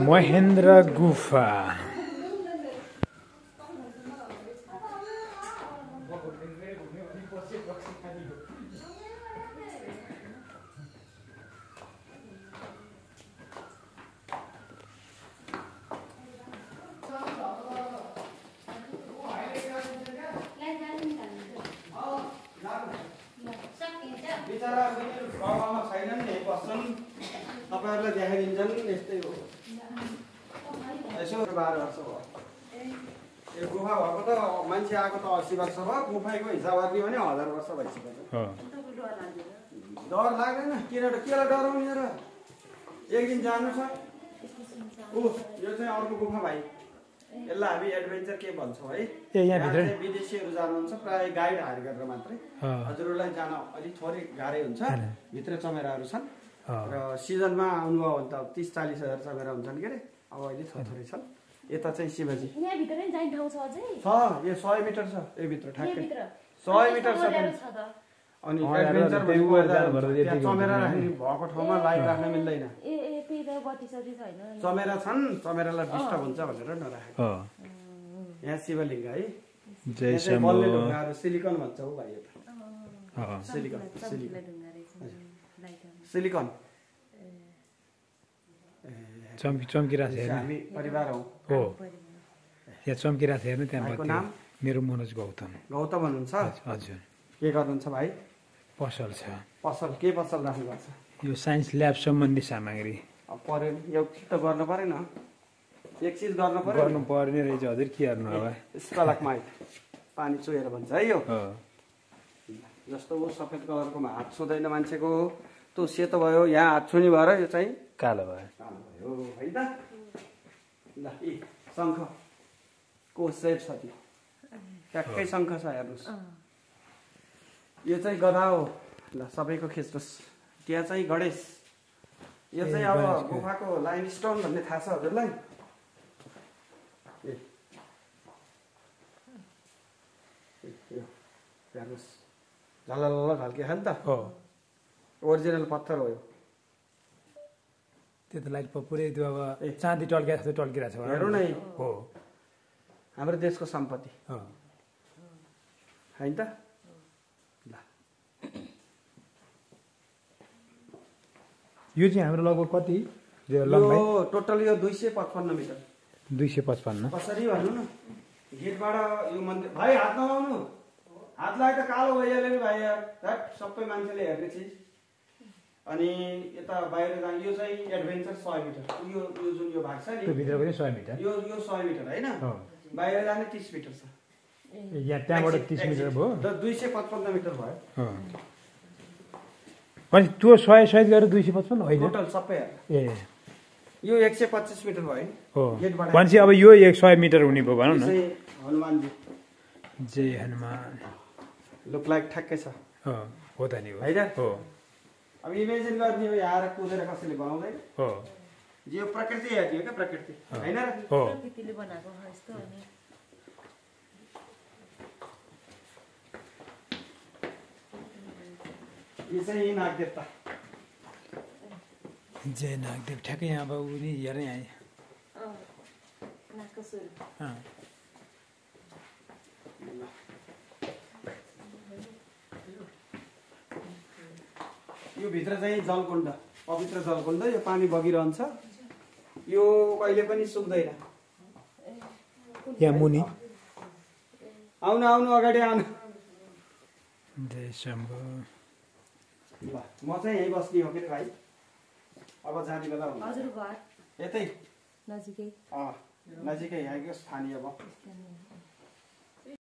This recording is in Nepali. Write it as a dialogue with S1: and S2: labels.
S1: महेन्द्र गुफा
S2: तपाईहरुलाई देखाइदिन्छन् यस्तै हो यसो 12 वर्ष भयो यो गुफा भएको त मान्छे आएको त 80 वर्ष भयो गुफाको हिसाब गर्ने भने 1000 वर्ष भइसक्यो डर लाग्दैन किनभने केलाई डराउने र एक दिन जानु छ यो चाहिँ अर्को गुफा भाइ यसलाई हामी एडभेन्चर के भन्छौँ है यहाँ भित्र विदेशीहरू जानुहुन्छ प्राय गाइड हायर गरेर मात्रै हजुरहरूलाई जान अलि थोरै गाह्रै हुन्छ भित्र चमेराहरू छन् र सिजनमा आउनुभयो भने त 30-40 हजार चमेरा हुन्छन् के अरे अब अहिले थोरै छन् यता चाहिँ शिवजी
S3: यहाँ भित्र नि जाने ठाउँ छ अझै
S2: छ यो 100 मिटर छ यो भित्र ठ्याक्कै 100 मिटर छ अनि एडभेन्चर त्यहाँ चमेरा राख्ने भएको ठाउँमा लाइट राख्न मिल्दैन चमेरा छन् चमेरालाई डिस्टर्ब हुन्छ भनेर नराखेको यहाँ शिवलिङ्ग है जय शम्भो सिलिकन भन्छ हो भाइ यो सिलिकन सिलिकन
S1: चम्किरहेको छ
S2: हामी परिवार हौ
S1: हो यहाँ चम्किरहेको छ हेर्नु त्यहाँ नाम मेरो मनोज गौतम
S2: हुनुहुन्छ
S1: हजुर
S2: के गर्नुहुन्छ भाइ
S1: पसल छ
S2: पसल के पसल राख्नुपर्छ
S1: यो साइन्स ल्याब सम्बन्धी सामग्री
S2: पर्यो यो त गर्नु परेन एक चीज गर्नु पर्यो
S1: गर्नु पर्ने रहेछ हजुर के गर्नु अब
S2: स्टलाकमाइट पानी चुहेर भन्छ है यो जस्तो वो सफेद कलरकोमा हात छुँदैन मान्छेको त्यो सेतो भयो यहाँ हात छुने भएर यो चाहिँ
S1: कालो भयो
S2: है त ल यी शङ्ख को सेप छ त्यो ट्याक्कै शङ्ख छ हेर्नुहोस् यो चाहिँ गधा हो ल सबैको खिच्नुहोस् त्यहाँ चाहिँ गणेश यो चाहिँ अब गुफाको लाइन स्टोन भन्ने थाहा छ हजुरलाई हेर्नुहोस् झलल झल्के खायो नि त ओरिजिनल पत्थर हो यो
S1: त्यो त लाइट पुरै त्यो अब चाँदी टल्किया जस्तो टल्किरहेको छ
S2: हेरौँ न
S1: हो
S2: हाम्रो देशको सम्पत्ति होइन त ल
S1: यो चाहिँ हाम्रो लगभग कति
S2: यो टोटल यो 255 मिटर
S1: 255
S2: कसरी भन्नु न गेटबाट यो मन्दिर भाइ हात नलाउनु हात लगाए त कालो भइहाल्यो नि भाइ यार सबै मान्छेले हेर्ने चिज अनि यता बाहिर जाने यो चाहिँ एडभेन्चर 100 मिटर यो जुन यो भाग छ नि
S1: त्यो भित्र पनि 100 मिटर
S2: यो 100 मिटर हैन बाहिर जाने 30 मिटर छ
S1: यहाँ त्यहाँबाट 30 मिटर भयो
S2: 255 मिटर भयो
S1: अनि त्यो 100 गरेर 255 होइन
S2: टोटल सबै ए यो 125 मिटर भयो
S1: हो गेटबाट भन्छ अब यो 100 मिटर हुने भयो भनौँ न
S2: हनुमानजी
S1: जय हनुमान
S2: लुक लाइक ठ्याक्कै छ
S1: हो त नि
S2: हैन
S1: हो
S2: अब इमेजिन गर्ने हो यहाँ कुदेर कसैले बनाउँदैन
S1: हो
S2: यो प्रकृति हेर्ने हो क्या प्रकृति हैन
S1: हो
S3: प्रकृतिले बनाएको हो यस्तो अनि
S2: यो चाहिँ नागदेवता
S1: जय नागदेव ठ्याक्कै यहाँ अब उनी हेर्नै आए
S3: नागको स्वरूप
S2: यो भित्र चाहिँ जलकुण्ड पवित्र जलकुण्ड यो पानी बगिरहन्छ यो कहिले पनि सुक्दैन
S1: यहाँ मुनि
S2: आउनु आउनु अगाडि आउनु
S1: जय शम्भो
S2: ल म चाहिँ यही बस्ने हो कि भाइ अब जाने बेला हुन्छ
S3: हजुर घर
S2: यतै
S3: नजिकै
S2: नजिकै यहाँको स्थानीय भयो